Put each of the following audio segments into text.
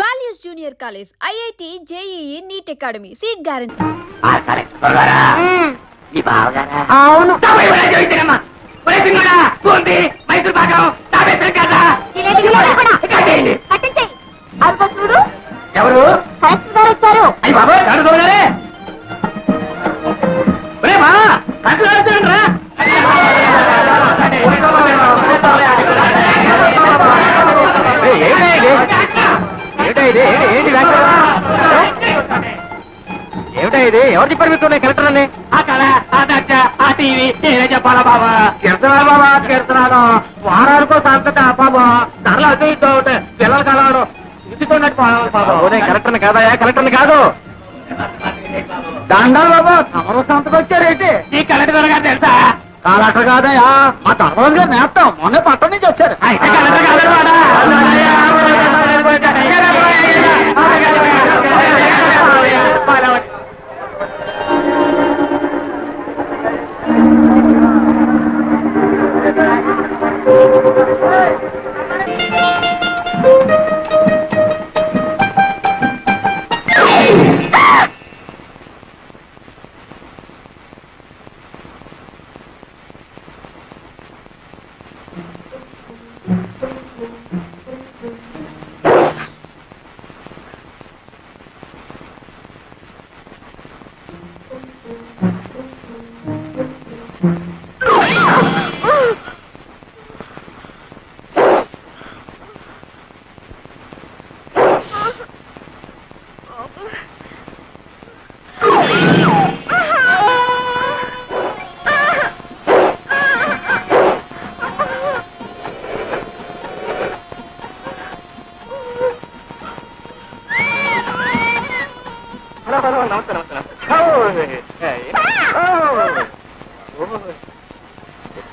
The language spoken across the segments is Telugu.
Values junior college, IIT, JEE, NEET academy, seat guarantee. అవును ఎవరు వచ్చారు. అయ్యి బాబా ఏమిటా ఇది? ఎవరు చెప్పారు మీకు కలెక్టర్ అని? ఆ కళ, ఆ దక్ష, ఆ టీవీ నేనే చెప్పాలా బాబా? కీర్తనాలు బాబా, కీర్తనాలు వారానికో సంతట బాబా. ధరలు అటు ఇటు అవుతాయి, పిల్లలు కలవడం ఇదికున్నట్టు బాబా. కలెక్టర్ని కాదయా, కలెక్టర్ని కాదు. దండాలు బాబా, తమరు సంతకు వచ్చారేంటి? ఈ కలెక్టర్ గారు తెలుసా? కలెక్టర్ కాదయా, మా ధర్మరాజు గారు నేస్తాం, మొన్న పట్టణం నుంచి వచ్చారు.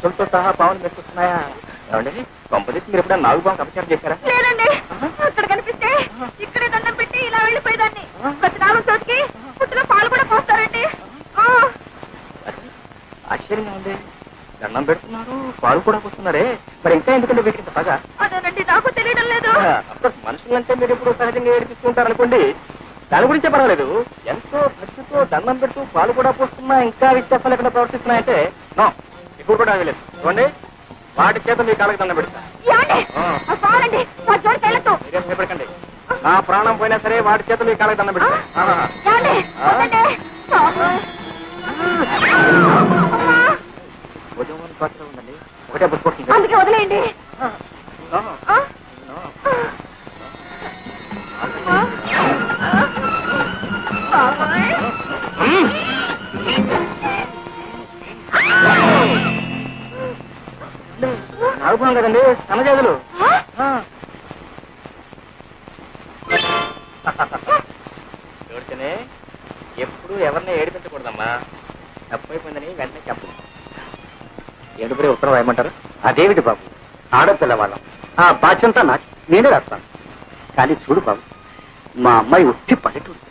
చెప్పులతో సహా పావులు మెచ్చుకున్నాయా? ఏమండి, కొంపదీసి మీరు ఎప్పుడైనా నాగు పాము అపచారం చేశారా? లేదండి, అక్కడ కనిపిస్తే ఇక్కడే దండం పెట్టి ఇలా వెళ్ళిపోయేదాన్ని. ప్రతి నాలుగు చోటికి పుట్టిలో పాలు కూడా పోస్తారండి. ఆశ్చర్యంగా ఉంది, దండం పెడుతున్నారు, పాలు కూడా పోస్తున్నారే, మరి ఇంకా ఎందుకంటే వీటికి బాగా? అదేనండి, నాకు తెలియడం లేదు. మనుషులంటే మీరు ఎప్పుడు సహజంగా ఏడిపిస్తుంటారనుకోండి, దాని గురించే పర్వాలేదు. ఎంతో భక్తితో దండం పెడుతూ పాలు కూడా పోస్తున్నా ఇంకా విశ్వాసం లేకుండా ప్రవర్తిస్తున్నాయంటే నో, ఇప్పుడు కూడా లేదు. చూడండి, వాటి చేత మీ కాళ్ళకి దండం పెడతా. మీరేం భయపడకండి, నా ప్రాణం పోయినా సరే వాటి చేత మీ కాళ్ళకి దండం పెడతా. భుజం పాత్ర ఉందండి, ఒకటే బుద్ధి అందుకే వదిలేయండి. నాగుపాం కదండి, సన్నజాతులు. చూడితేనే ఎప్పుడు ఎవరిని ఏడిపించకూడదమ్మా, తప్పైపోయిందని వెంటనే చెప్పదు. ఏడుపురే ఉత్తరం రాయమంటారు? అదేమిటి బాబు, ఆడపిల్లవాళ్ళం, ఆ బాధ్యంతా నాకు, నేనే రాస్తాను. కానీ చూడు బాబు, మా అమ్మాయి ఉట్టి పల్లెటూరు,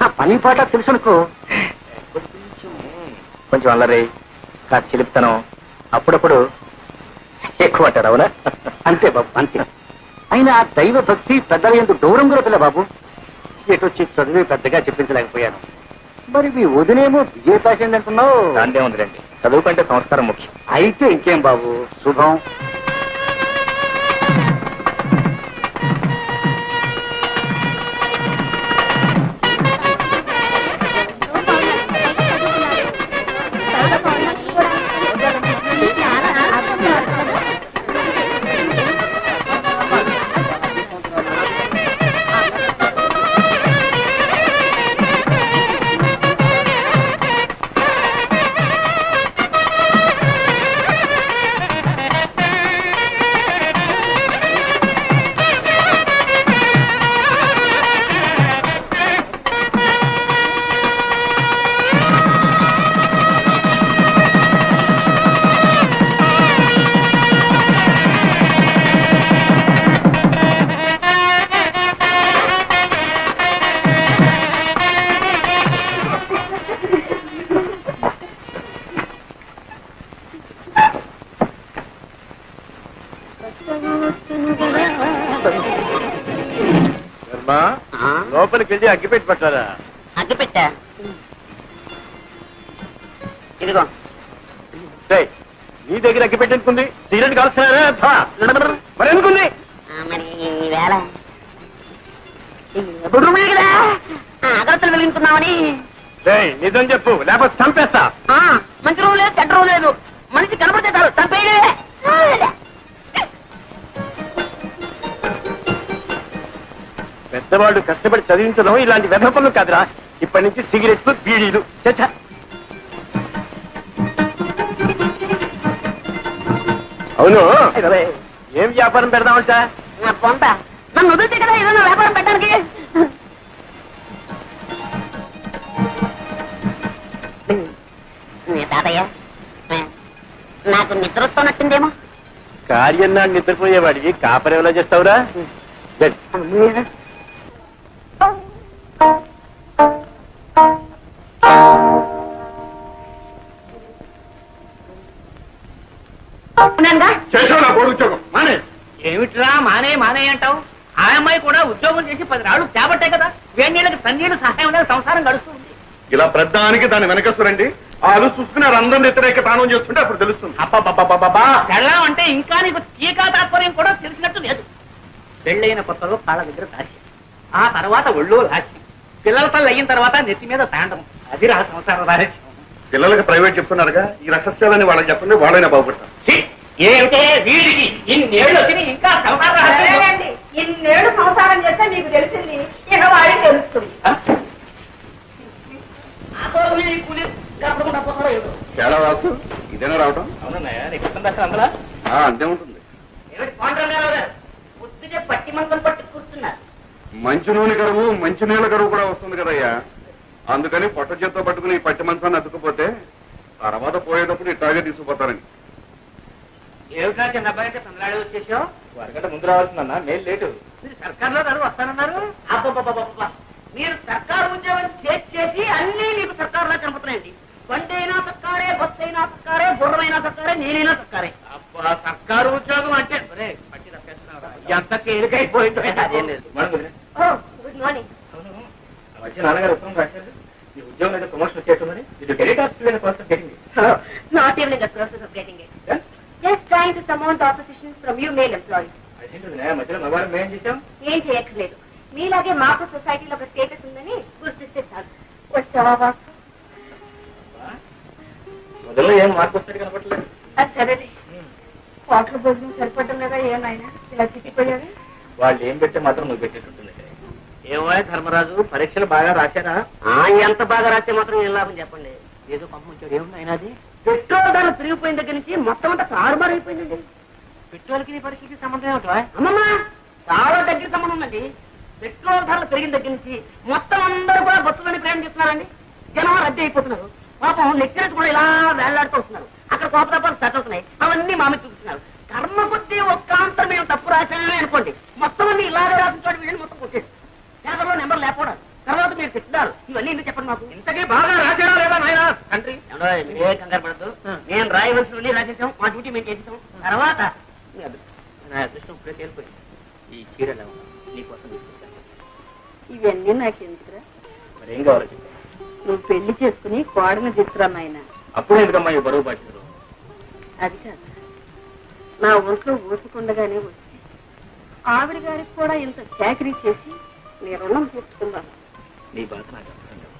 ఆ పని పాట తెలుసునుకో. కొంచెం అల్లరి, కాదు చిలిపితనం, అప్పుడప్పుడు ఎక్కువ అంటారు. అవునా? అంతే బాబు, అంతే. అయినా దైవ భక్తి పెద్దల ఎందుకు గౌరవం కూడా పిల్ల బాబు. ఎటొచ్చి చదివి పెద్దగా చెప్పించలేకపోయాను. మరి మీ వదినేమో బిఏ పాస్ అయింది అంటున్నావు? దాందే ఉందిలేండి, చదువు కంటే సంస్కారం ముఖ్యం. అయితే ఇంకేం బాబు, శుభం. అమ్మా లోపలికి వెళ్ళి అగ్గిపెట్టి పట్టారా? అగ్గిపెట్టా ఇదిగో. నీ దగ్గర అగ్గిపెట్టి ఎందుకుంది? సిగరెట్ కాల్స్తున్నారా? మరి ఎందుకుంది? మరి వేళ కదా అగరత్తలు వెలిగించుకున్నామని. నిజం చెప్పు, లేకపోతే చంపేస్తా. మంచి రోజు లేదు, చెడ్డ రోజు లేదు. మనిషి కనబడితే చాలు చంపేయడే. పెద్దవాళ్ళు కష్టపడి చదివించడం ఇలాంటి వెధ పనులు కాదురా. ఇప్పటి నుంచి సిగరెట్లు, బీడీలు. అవును, ఏం వ్యాపారం పెడదామంట? పొంత నన్ను వదిలితే కదా ఏదైనా వ్యాపారం పెట్టడానికి. తాతయ్య నాకు నిద్ర వస్తున్నట్టుందేమో. కార్యం నాడు నిద్రపోయేవాడికి కాపరి ఎలా చేస్తావురా? ఏమిట్రా మానే మానే అంటావు? ఆ అమ్మాయి కూడా ఉద్యోగం చేసి 10 రాళ్ళు చేపట్టే కదా. వేణీళ్ళకి తన్నీళ్ళు సహాయం అనేది సంసారం గడుస్తుంది. ఇలా ప్రధానికి దాన్ని వెనకస్తురండి. వాళ్ళు చూసుకున్నారు అందరం వ్యతిరేక తానం చేస్తుంటే అప్పుడు తెలుస్తుంది. అబ్బా పెళ్ళం అంటే ఇంకా నీకు టీకా తాత్పర్యం కూడా తెలిసినట్టు లేదు. పెళ్ళైన కొత్తలో కాళ్ళ దగ్గర దాచి, ఆ తర్వాత ఒళ్ళు లాచి, పిల్లల తల్లి అయిన తర్వాత నెత్తి మీద తాండం. అది రా సంసార రాజ్యం. పిల్లలకి ప్రైవేట్ చెప్తున్నారుగా, ఈ రహస్యాలని వాళ్ళకి చెప్పండి, వాళ్ళైనా బాగుపడతారు. ఏమిటే వీడికి ఇన్నేళ్ళు వచ్చి ఇంకా సంసారం? ఇన్నేళ్ళు సంసారం చేస్తే మీకు తెలిసింది, ఇక వాడికి తెలుస్తుంది. తేడా రాసు ఇదేనా రావటం? అవునన్నాయా, నీకు అందులో అంతే ఉంటుంది. ముద్దుగా పట్టి మంచం పట్టి కూర్చున్నారు. మంచి నూనె కరువు, మంచి నీళ్ళ కరువు కూడా వస్తుంది కదయ్యా. అందుకని పొట్ట చేత్తో పట్టుకుని ఈ పట్టి మంచాన్ని అతుక్కుపోతే తర్వాత పోయేటప్పుడు ఇట్లాగే తీసుకుపోతారని. ఏమిటా చిన్న అబ్బాయి తొందరగా వచ్చేసావు? 1 గంట ముందు రావాల్సిందన్నా, మేలు లేటు. మీరు సర్కార్లో గారు వస్తానన్నారు. అబ్బబ్బబ్బబ్బా, మీరు సర్కారు ఉద్యోగం చేసి అన్నీ మీకు సర్కారులా కనపడుతున్నాయండి. బండి అయినా సర్కారే, బస్సు అయినా సర్కారే, గుర్రమైనా సర్కారే, నేనైనా సర్కారే. అబ్బా సర్కారు ఉద్యోగం అంటే పట్టి తప్పేస్తున్నారా? ఎంత తేలికైపోయిందో. అదేం లేదు. Good morning. వచ్చి నాన్నగారు ఉత్తరం రాశారు, ఈ ఉద్యోగం అయితే ప్రమోషన్ వచ్చేట్టుమని. ఇది టెలికాస్ట్ కోసం జరిగింది. Not even in the process of getting it. Just trying to surmount opposition from you male employees. అదేంటి మధ్యలో మగవాళ్ళం మేం చేశాం? ఏం చేయక్కర్లేదు, మీలాగే మాకు సొసైటీలో ఒక స్టేటస్ ఉందని గుర్తిస్తే చాలు. వచ్చావా బాసు? మొదల్లో ఏం మార్పు వస్తాడు కనపడలేదు. అది సరేది, హోటల్ భోజనం సరిపడడం లేదా ఏమైనా ఇలా తిట్టిపోయారు? వాళ్ళు ఏం పెడితే మాత్రం నువ్వు పెట్టేటట్టుంది. ఏమో ధర్మరాజు, పరీక్షలు బాగా రాశారా? ఎంత బాగా రాస్తే మాత్రం ఏం లాభం చెప్పండి. ఏదో పంపించాడు. ఏమున్నాయి అది? పెట్రోల్ ధరలు పెరిగిపోయిన దగ్గర నుంచి మొత్తం అంతా తారుమారు అయిపోయిందండి. పెట్రోల్కి నీ పరీక్షకి సంబంధం ఏమిటో? అమ్మమ్మ, చాలా దగ్గర సంబంధం ఉందండి. పెట్రోల్ ధరలు పెరిగిన దగ్గర నుంచి మొత్తం అందరూ కూడా బస్సులని ప్రయాణం చేస్తున్నారండి. జనం రద్దీ అయిపోతున్నారు. పాపం లెక్చరర్స్ కూడా ఇలా వేళ్లాడుతూ వస్తున్నారు. అక్కడ కోపతాపాలు సెట్ అవుతున్నాయి. అవన్నీ మామి చూపిస్తున్నారు. కర్మ కొద్దీ ఒక్క అంతరం మేము తప్పు రాశామే అనుకోండి, మొత్తం అన్ని ఇలాగే రాసిన చోట వీళ్ళని మొత్తం కొట్టేది. పేపర్లో నెంబర్ లేకపోవడం, తర్వాత మీరు తిట్టారు. ఇవన్నీ ఎందుకు చెప్పండి మాకు? ఇంతకీ బాగా రాశారా లేదా నాయన తండ్రి? ఏ కంగారు పడద్దు, నేను రాయవలసిన రాసేసాం, మా డ్యూటీ మేము చేసేసాం. తర్వాత నా అదృష్టం ఇప్పుడే తేలిపోయింది. ఈ చీరలు నీకోసం తీసుకొచ్చాను. ఇవన్నీ నాకు ఎందుకురా? మరి ఏం కావాలో చెప్పాను. నువ్వు పెళ్లి చేసుకుని కోడని తీసుకురా నాయన. అప్పుడు ఎందుకమ్మా ఈ బరువు బాధ్యతలు? అది కాదు, నా ఒంట్లో ఊసుకుండగానే వచ్చి ఆవిడ గారికి కూడా ఇంత చాకరీ చేసి నీ రుణం తీర్చుకుందాం. నీ బాధ నాకు అర్థం కాదు.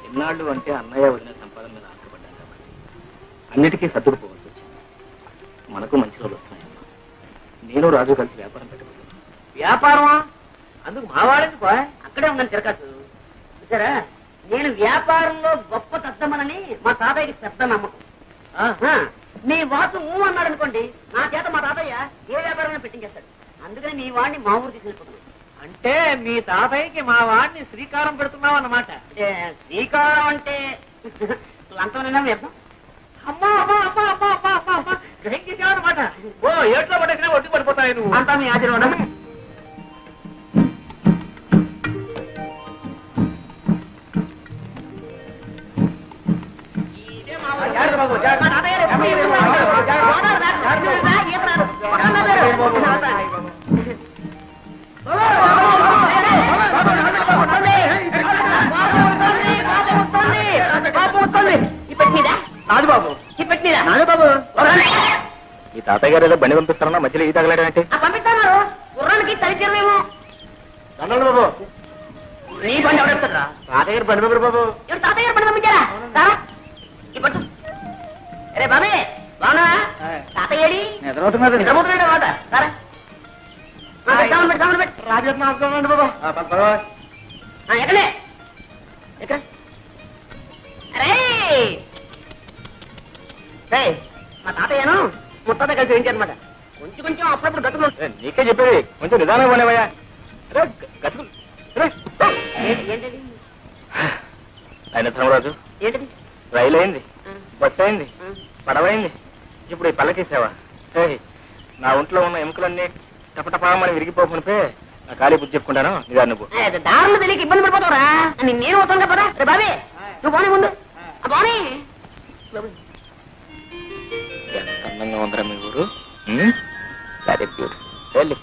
ఎన్నాళ్ళు అంటే అన్నయ్య వదిన సంపాదన మీద ఆశపడ్డాను కాబట్టి అన్నిటికీ సర్దుకుపోవాల్సి వచ్చింది. మనకు మంచి రోజులు వస్తున్నాయమ్మా. నేను రాజు కలిసి వ్యాపారం పెట్టబోతున్నాను. వ్యాపారమా? అందుకు మా వాడేందుకో అక్కడే ఉందని తిరగచ్చు. చూసారా, నేను వ్యాపారంలో గొప్ప తద్దమనని మా తాతయ్యకి పెద్ద నమ్మకం. మీ వాసు అన్నాడు అనుకోండి, నా చేత మా తాతయ్య ఏ వ్యాపారమైనా పెట్టించేస్తాడు. అందుకని మీ వాడిని మా ఊరు తీసుకెళ్ళిపోతున్నాను. అంటే మీ తాతయ్యకి మా వాడిని శ్రీకారం పెడుతున్నావు అన్నమాట. అంటే శ్రీకారం అంటే అంతమనైనా వ్యర్థం. అమ్మా అమ్మా అమ్మా అమ్మా అమ్మా అమ్మా అమ్మా గ్రహించావన్నమాట. ఓ ఏట్లో పడేసినా ఒడ్డు పడిపోతాయి నువ్వు. అంతా మీ ఆశీర్వాదం. తాతయ్య గారు ఏదో బండి పంపిస్తారన్నా మధ్యలో ఈ తగలాడంటే పంపిస్తాను గుర్రానికి తలిచేమేమో దండండి బాబు. నీ బండి ఎవడెత్తారా తాతయ్య గారు బండి పంపారు బాబు. ఎవరు తాతయ్య గారు బండి పంపించారా ఇప్పుడు అరే బాబే బాగున్నా తాతయ్య ఏడి నిద్రపోతున్నారు నిద్రపోతున్నాడు మాట సరే రాజు నమస్కారం బాబు. ఎక్కడే ఎక్కడ అరే మా తాతయ్యను ముత్తాత కలిసి వేయించారనమాట కొంచెం కొంచెం అప్పుడప్పుడు గతులు నీకే చెప్పేది కొంచెం నిదానం పోనేవయ్యా. అరే గతుకులు ఏంటది ఆయన ధర్మరాజు ఏంటది రైలు అయింది, బస్సు అయింది, పడవైంది, ఇప్పుడు ఈ పల్లకేసావా? నా ఒంట్లో ఉన్న ఎముకలన్నీ టపటపామని విరిగిపోకునిపే నా ఖాళీ బుద్ధి చెప్పుకుంటాను. నిదా నువ్వు దారులు తెలియక ఇబ్బంది పడిపోతావురా నేను అవుతాను కదా రే బాబే నువ్వు బానే ముందు బానే ఎంత అందంగా ఉందరా మీ ఊరు. Very beautiful, very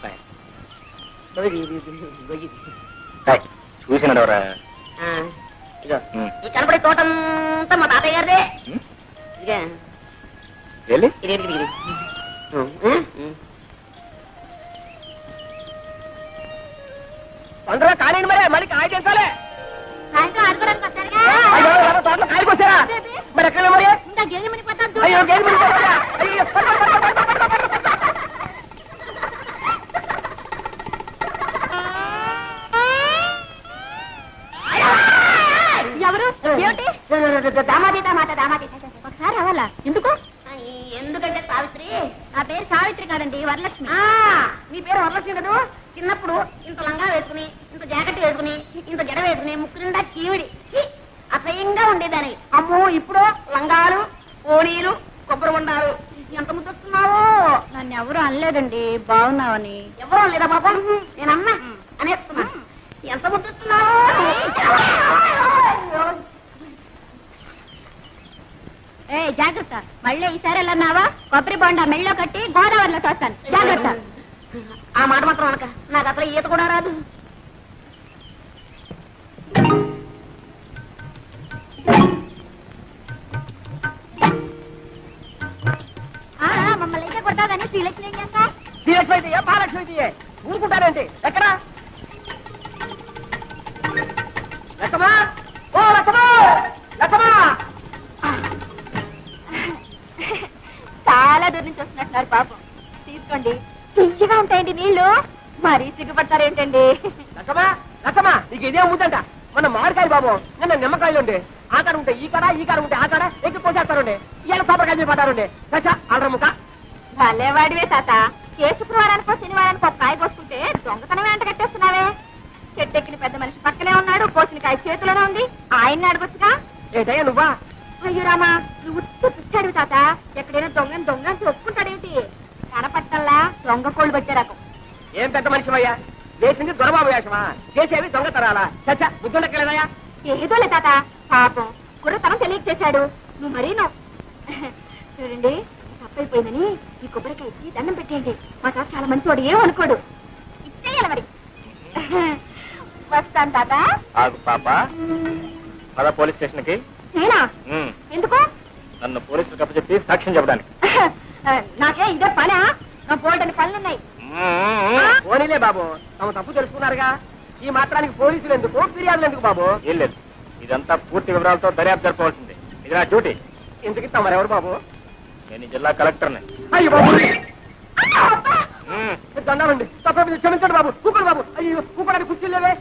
fine. చూసినాడవరా? ఈ కనపడే తోటంతా మా తాతయ్య గారిదే వెళ్ళి ఇది పండుగ కాలేండి మరి మళ్ళీ కాయ చేసాలే తోటలో కాయకొచ్చారా మరి ఎక్కడ మరి అయ్యో గేదె ఎవరు ఏమిటి దామాది దామాత దామాది ఒకసారి అవ్వాలా ఎందుకు? ఎందుకంటే సావిత్రి నా పేరు సావిత్రి కాదండి, వరలక్ష్మి. నీ పేరు వరలక్ష్మి కదా చిన్నప్పుడు ఇంత లంగా వేసుకుని ఇంత జాకెట్ వేసుకుని ఇంత జడ వేసుకుని ముక్కు నిండా చీవిడి అసహ్యంగా ఉండేదాన్ని. అమ్మో ఇప్పుడు లంగాలు ఓణీలు కొబ్బరి ఉండాలు ఎంత ముద్దొస్తున్నావో. నన్ను ఎవరు అనలేదండి, బాగున్నావని. ఎవరో లేదా పాపం నేనన్నా అనేస్తున్నా ఎంత ముద్దొస్తున్నావో. ఏ జాగ్రత్త, మళ్ళీ ఈసారి వెళ్ళన్నావా కొబ్బరి బొండ మెళ్ళో కట్టి గోదావరిలో తోస్తాను. జాగ్రత్త. ఆ మాట మాత్రం అనక, నాకు అసలు ఈత కూడా రాదు. మమ్మల్ని అయితే కొట్టాదని శ్రీలక్ష్మి ఏం చేస్తా? శ్రీలక్ష్మి అయితే మహాలక్ష్మి అయితే ఊరుకుంటారండి. ఎక్కడ లక్కమా? ఓ లక్కమా, లక్కమా. చాలా దూరం నుంచి వస్తున్నట్టున్నారు పాపం. తీసుకోండి, తీయగా ఉంటాయండి నీళ్లు. మరీ సిగ్గుపడతారేంటండి? లక్కమా, లక్కమా నీకు ఇదే అమ్ముతుంట. మన మామిడికాయలు బాబు నిన్న నిమ్మకాయలు ఉండే ఆ కాడ ఉంటే ఈ కాడ, ఈ కాడ ఉంటే ఆ కాడ ఎక్కి పోసేస్తారుండే. ఇవాళ కొబ్బరికాయలు పడ్డారుండే. దశ అల్రముక భలేవాడివే తాత. ఏ శుక్రవారానికో శనివారానికో కాయ కోసుకుంటే దొంగతనం వెంట కట్టేస్తున్నావే. చెట్టెక్కిన పెద్ద మనిషి పక్కనే ఉన్నాడు, కోసిన కాయ చేతిలోనే ఉంది. ఆయన్ని అడగొచ్చుగా. ఏంటయ్యా నువ్వా? అయ్యో రామా, నువ్వు పిచ్చాడు తాత. ఎక్కడైనా దొంగని దొంగని ఒప్పుకుంటాడేంటి? కనపట్టల్లా దొంగ కోళ్ళు పట్టే రకం. ఏం పెద్ద మనిషివయ్యా? వేసింది దొరబాబు వేషమా? చేసేవి దొంగతనాలా? చచ్చా బుద్ధుండక్కలేదయ్యా? ఏదోలే తాత, పాపం కుర్రతనం తెలియక చేశాడు. నువ్వు మరీను. చూడండి, తప్పైపోయిందని ఈ కొబ్బరికాయ ఇచ్చి దండం పెట్టేయండి. మా తాత చాలా మంచివాడు, ఏమనుకోడు. ఇచ్చేయాలి మరి. వస్తాను తాత. ఆగు పాప, పద పోలీస్ స్టేషన్ కి. నేనా? ఎందుకు? నన్ను పోలీసులు కప్పచెప్పి సాక్ష్యం చెప్పడానికి. నాకే ఇదే పనా? నా బోల్డని పనులున్నాయి. పోనీలే బాబు, తమ తప్పు తెలుసుకున్నారుగా. ఈ మాత్రానికి పోలీసులు ఎందుకు, ఫిర్యాదులు ఎందుకు బాబు? ఏం లేదు, ఇదంతా పూర్తి వివరాలతో దర్యాప్తు జరపవలసింది. ఇది నా డ్యూటీ. ఎందుకు తమరెవరు బాబు? నేను ఈ జిల్లా కలెక్టర్ని. అయ్యో బాబు, దండాలండి. తప్ప క్షమించండి బాబు. కూపడు బాబు. అయ్యో కూపడానికి కుర్చీలు లేవే.